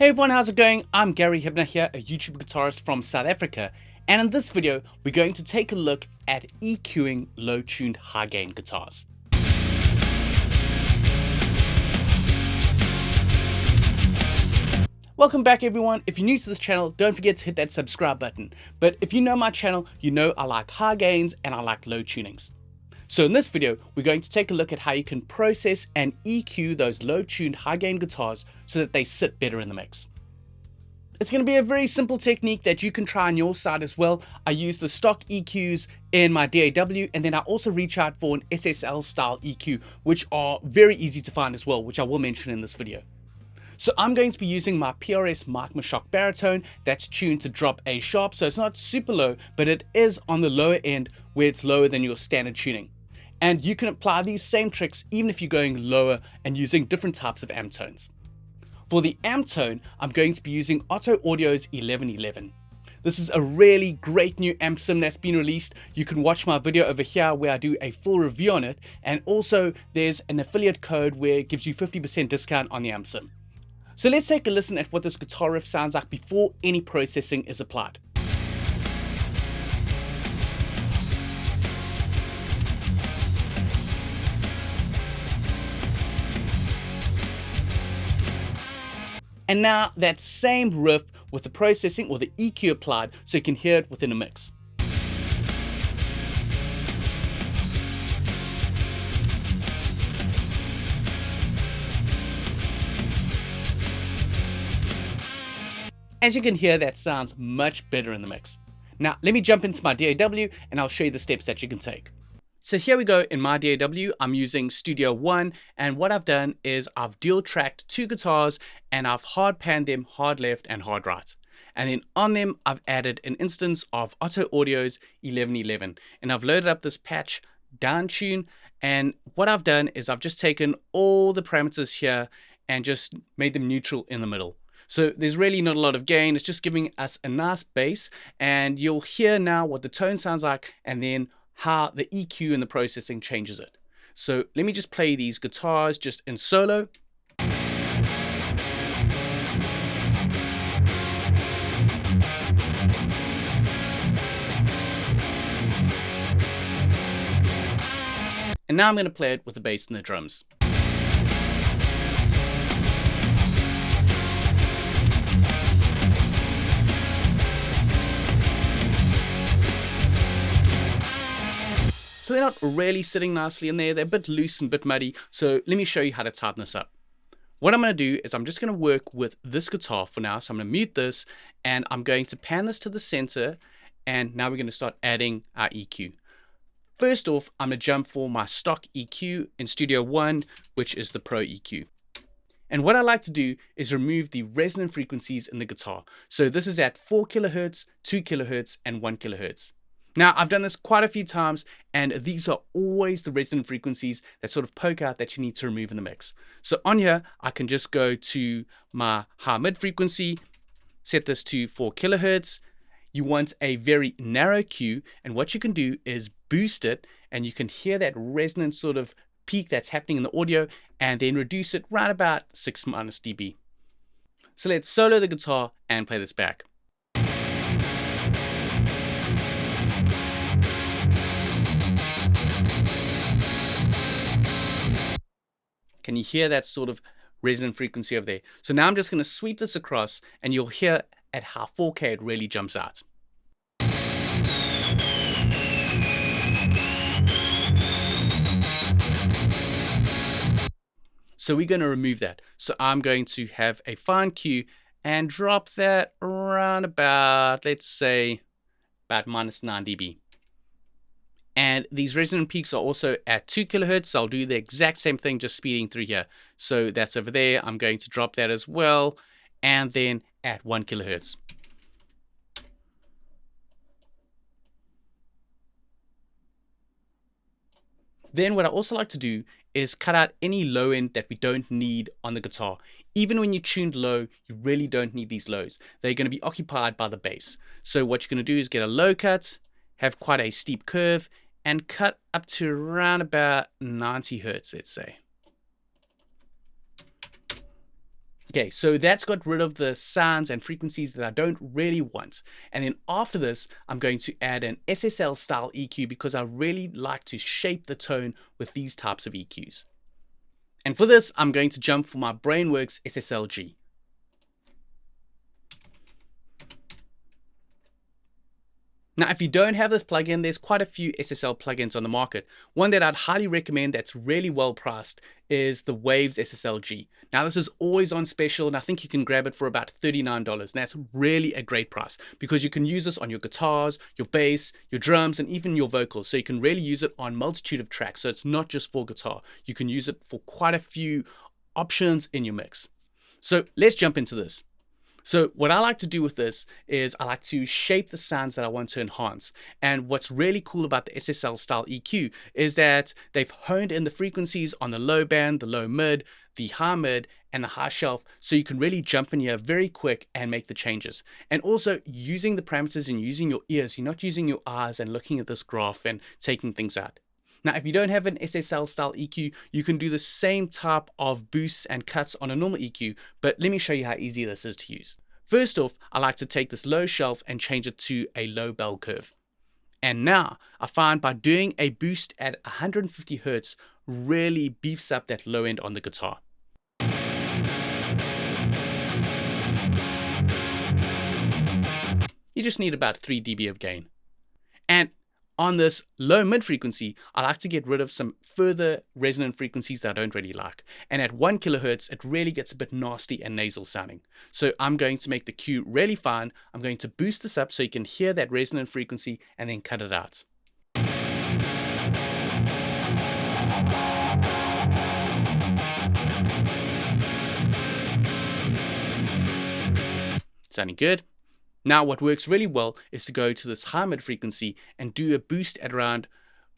Hey everyone, how's it going? I'm Gary Hibner here, a YouTube guitarist from South Africa, and in this video we're going to take a look at EQing low-tuned high-gain guitars. Welcome back everyone. If you're new to this channel, don't forget to hit that subscribe button. But if you know my channel, you know I like high gains and I like low tunings. So in this video, we're going to take a look at how you can process and EQ those low-tuned high-gain guitars so that they sit better in the mix. It's going to be a very simple technique that you can try on your side as well. I use the stock EQs in my DAW, and then I also reach out for an SSL style EQ, which are very easy to find as well, which I will mention in this video. So I'm going to be using my PRS Mike Mashock baritone that's tuned to drop A sharp, so it's not super low, but it is on the lower end where it's lower than your standard tuning. And you can apply these same tricks even if you're going lower and using different types of amp tones. For the amp tone, I'm going to be using Otto Audio's 1111. This is a really great new amp sim that's been released. You can watch my video over here where I do a full review on it, and also there's an affiliate code where it gives you 50% discount on the amp sim. So let's take a listen at what this guitar riff sounds like before any processing is applied. And now that same riff with the processing or the EQ applied so you can hear it within a mix. As you can hear, that sounds much better in the mix. Now let me jump into my DAW and I'll show you the steps that you can take. So here we go in my DAW. I'm using Studio One, and what I've done is I've dual tracked two guitars and I've hard panned them hard left and hard right. And then on them I've added an instance of Otto Audio's 1111, and I've loaded up this patch down tune, and what I've done is I've just taken all the parameters here and just made them neutral in the middle. So there's really not a lot of gain, it's just giving us a nice bass, and you'll hear now what the tone sounds like and then how the EQ and the processing changes it. So let me just play these guitars just in solo. And now I'm going to play it with the bass and the drums. So they're not really sitting nicely in there, they're a bit loose and a bit muddy, so let me show you how to tighten this up. What I'm going to do is I'm just going to work with this guitar for now, so I'm going to mute this, and I'm going to pan this to the center, and now we're going to start adding our EQ. First off, I'm going to jump for my stock EQ in Studio One, which is the Pro EQ. And what I like to do is remove the resonant frequencies in the guitar. So this is at 4 kHz, 2 kHz, and 1 kHz. Now, I've done this quite a few times, and these are always the resonant frequencies that sort of poke out that you need to remove in the mix. So on here, I can just go to my high mid frequency, set this to 4 kHz. You want a very narrow Q, and what you can do is boost it, and you can hear that resonant sort of peak that's happening in the audio, and then reduce it right about 6 - dB. So let's solo the guitar and play this back. Can you hear that sort of resonant frequency over there? So now I'm just going to sweep this across, and you'll hear at how 4K it really jumps out. So we're going to remove that. So I'm going to have a fine Q and drop that around about, let's say, about -9 dB. And these resonant peaks are also at 2 kHz, so I'll do the exact same thing, just speeding through here. So that's over there. I'm going to drop that as well, and then at 1 kHz. Then what I also like to do is cut out any low end that we don't need on the guitar. Even when you're tuned low, you really don't need these lows. They're going to be occupied by the bass. So what you're going to do is get a low cut, have quite a steep curve, and cut up to around about 90 Hertz, let's say. Okay, so that's got rid of the sounds and frequencies that I don't really want. And then after this, I'm going to add an SSL style EQ because I really like to shape the tone with these types of EQs. And for this, I'm going to jump for my Brainworks SSLG. Now, if you don't have this plugin, there's quite a few SSL plugins on the market. One that I'd highly recommend that's really well priced is the Waves SSLG. Now, this is always on special, and I think you can grab it for about $39. And that's really a great price because you can use this on your guitars, your bass, your drums, and even your vocals. So you can really use it on a multitude of tracks. So it's not just for guitar. You can use it for quite a few options in your mix. So let's jump into this. So what I like to do with this is I like to shape the sounds that I want to enhance. And what's really cool about the SSL style EQ is that they've honed in the frequencies on the low band, the low mid, the high mid, and the high shelf. So you can really jump in here very quick and make the changes. And also using the parameters and using your ears, you're not using your eyes and looking at this graph and taking things out. Now, if you don't have an SSL style EQ, you can do the same type of boosts and cuts on a normal EQ, but let me show you how easy this is to use. First off, I like to take this low shelf and change it to a low bell curve. And now I find by doing a boost at 150 Hertz really beefs up that low end on the guitar. You just need about 3 dB of gain. And on this low mid frequency, I like to get rid of some further resonant frequencies that I don't really like. And at 1 kilohertz, it really gets a bit nasty and nasal sounding. So I'm going to make the Q really fine. I'm going to boost this up so you can hear that resonant frequency and then cut it out. Sounding good? Now what works really well is to go to this high mid frequency and do a boost at around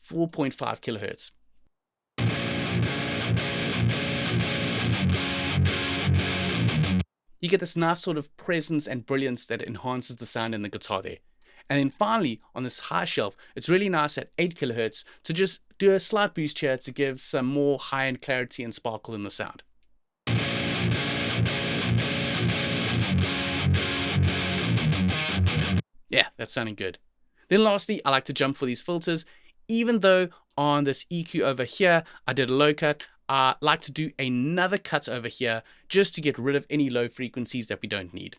4.5 kilohertz. You get this nice sort of presence and brilliance that enhances the sound in the guitar there. And then finally, on this high shelf, it's really nice at 8 kilohertz to just do a slight boost here to give some more high-end clarity and sparkle in the sound. Yeah, that's sounding good. Then lastly, I like to jump for these filters. Even though on this EQ over here, I did a low cut, I like to do another cut over here just to get rid of any low frequencies that we don't need.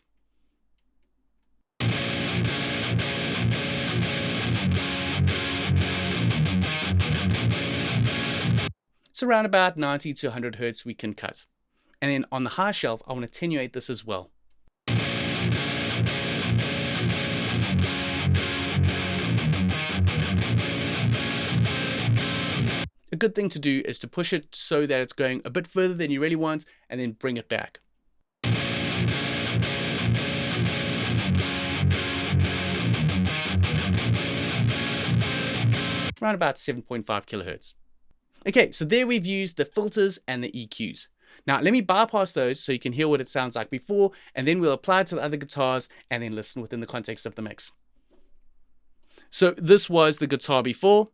So around about 90 to 100 Hertz we can cut. And then on the high shelf, I want to attenuate this as well. A good thing to do is to push it so that it's going a bit further than you really want and then bring it back. Around about 7.5 kilohertz. Okay, so there we've used the filters and the EQs. Now let me bypass those so you can hear what it sounds like before, and then we'll apply it to the other guitars and then listen within the context of the mix. So this was the guitar before.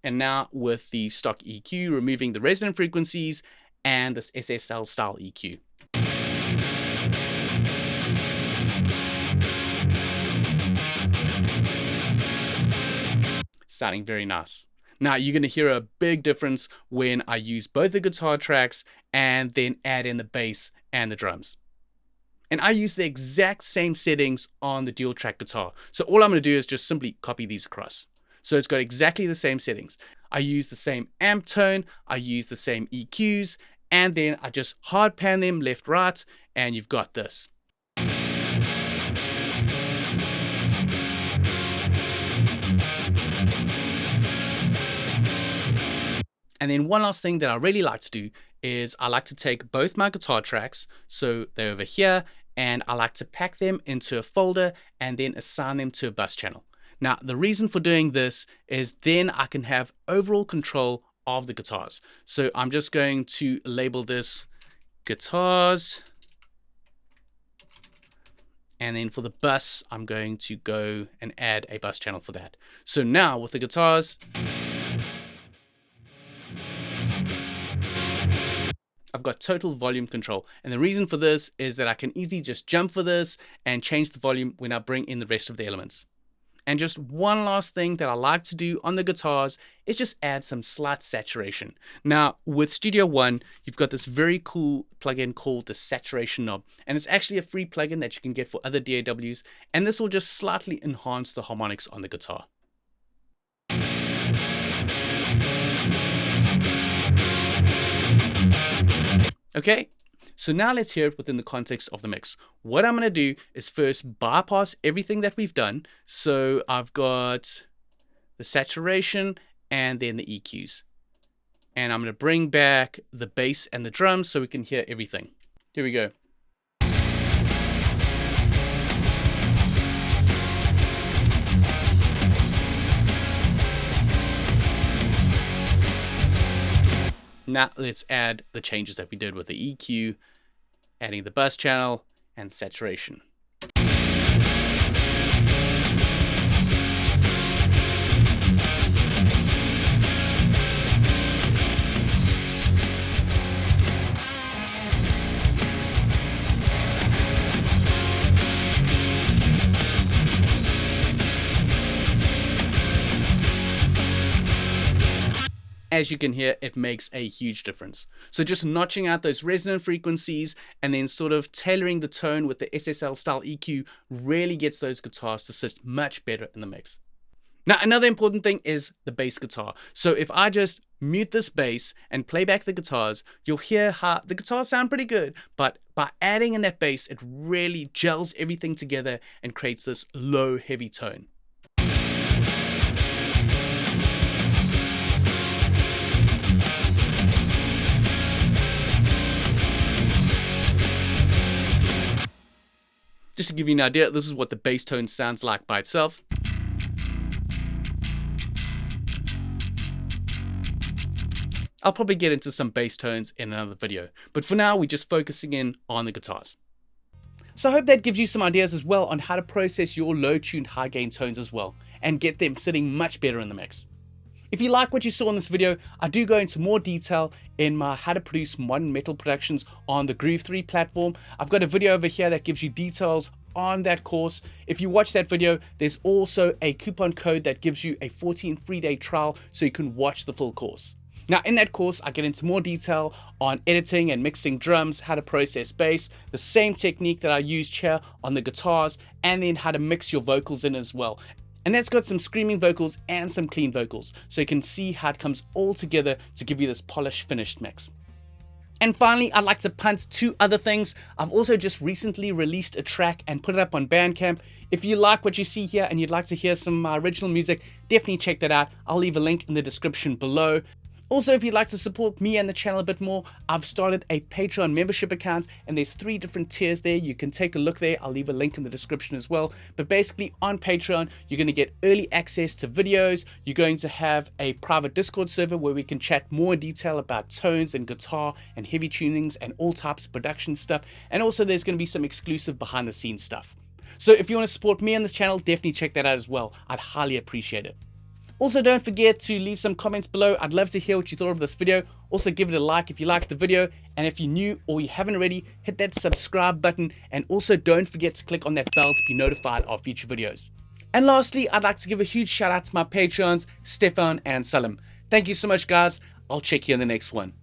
And now with the stock EQ, removing the resonant frequencies and this SSL style EQ. Sounding very nice. Now you're going to hear a big difference when I use both the guitar tracks and then add in the bass and the drums. And I use the exact same settings on the dual track guitar. So all I'm going to do is just simply copy these across. So it's got exactly the same settings. I use the same amp tone, I use the same EQs, and then I just hard pan them left, right, and you've got this. And then one last thing that I really like to do is I like to take both my guitar tracks, so they're over here, and I like to pack them into a folder and then assign them to a bus channel. Now, the reason for doing this is then I can have overall control of the guitars. So I'm just going to label this guitars, And then for the bus, I'm going to go and add a bus channel for that. So now with the guitars, I've got total volume control. And the reason for this is that I can easily just jump for this and change the volume when I bring in the rest of the elements. And just one last thing that I like to do on the guitars is just add some slight saturation. Now with Studio One, you've got this very cool plugin called the saturation knob. And it's actually a free plugin that you can get for other DAWs. And this will just slightly enhance the harmonics on the guitar. Okay, so now let's hear it within the context of the mix. What I'm going to do is first bypass everything that we've done. So I've got the saturation and then the EQs. And I'm going to bring back the bass and the drums so we can hear everything. Here we go. Now let's add the changes that we did with the EQ, adding the bus channel and saturation. As you can hear, it makes a huge difference. So just notching out those resonant frequencies and then sort of tailoring the tone with the SSL style EQ really gets those guitars to sit much better in the mix. Now, another important thing is the bass guitar. So if I just mute this bass and play back the guitars, you'll hear how the guitars sound pretty good, but by adding in that bass, it really gels everything together and creates this low, heavy tone. Just to give you an idea, this is what the bass tone sounds like by itself. I'll probably get into some bass tones in another video, but for now we're just focusing in on the guitars. So I hope that gives you some ideas as well on how to process your low-tuned high-gain tones as well, and get them sitting much better in the mix. If you like what you saw in this video, I do go into more detail in my how to produce modern metal productions on the Groove 3 platform. I've got a video over here that gives you details on that course. If you watch that video, there's also a coupon code that gives you a 14 free day trial so you can watch the full course. Now in that course, I get into more detail on editing and mixing drums, how to process bass, the same technique that I used here on the guitars, and then how to mix your vocals in as well. And that's got some screaming vocals and some clean vocals, so you can see how it comes all together to give you this polished, finished mix. And finally, I'd like to punt two other things. I've also just recently released a track and put it up on Bandcamp. If you like what you see here and you'd like to hear some of my original music, definitely check that out. I'll leave a link in the description below. Also, if you'd like to support me and the channel a bit more, I've started a Patreon membership account and there's 3 different tiers there. You can take a look there. I'll leave a link in the description as well. But basically on Patreon, you're going to get early access to videos. You're going to have a private Discord server where we can chat more in detail about tones and guitar and heavy tunings and all types of production stuff. And also there's going to be some exclusive behind the scenes stuff. So if you want to support me on this channel, definitely check that out as well. I'd highly appreciate it. Also, don't forget to leave some comments below. I'd love to hear what you thought of this video. Also, give it a like if you liked the video. And if you're new or you haven't already, hit that subscribe button. And also don't forget to click on that bell to be notified of future videos. And lastly, I'd like to give a huge shout out to my Patreons, Stefan and Salim. Thank you so much, guys. I'll check you in the next one.